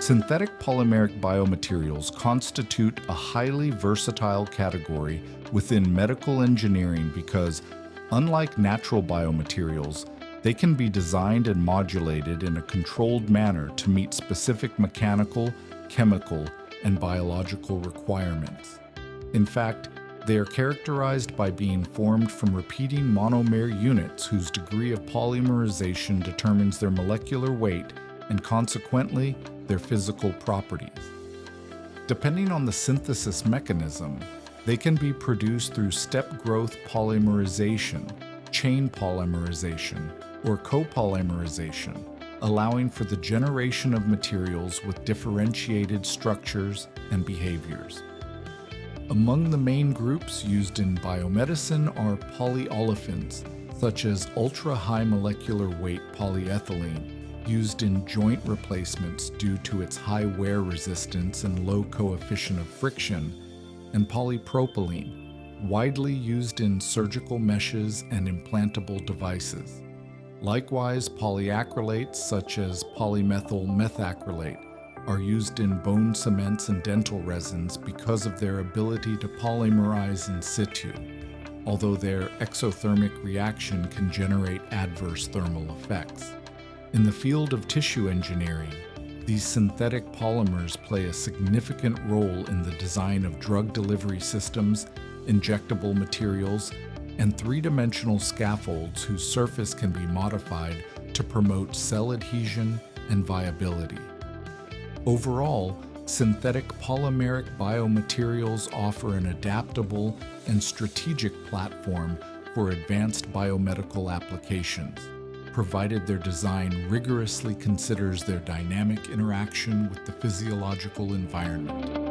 Synthetic polymeric biomaterials constitute a highly versatile category within medical engineering because, unlike natural biomaterials, they can be designed and modulated in a controlled manner to meet specific mechanical, chemical, and biological requirements. In fact, they are characterized by being formed from repeating monomer units whose degree of polymerization determines their molecular weight and consequently their physical properties. Depending on the synthesis mechanism, they can be produced through step growth polymerization, chain polymerization, or copolymerization, allowing for the generation of materials with differentiated structures and behaviors. Among the main groups used in biomedicine are polyolefins, such as ultra-high molecular weight polyethylene, used in joint replacements due to its high wear resistance and low coefficient of friction, and polypropylene, widely used in surgical meshes and implantable devices. Likewise, polyacrylates such as polymethyl methacrylate are used in bone cements and dental resins because of their ability to polymerize in situ, although their exothermic reaction can generate adverse thermal effects. In the field of tissue engineering, these synthetic polymers play a significant role in the design of drug delivery systems, injectable materials, and three-dimensional scaffolds whose surface can be modified to promote cell adhesion and viability. Overall, synthetic polymeric biomaterials offer an adaptable and strategic platform for advanced biomedical applications, provided their design rigorously considers their dynamic interaction with the physiological environment.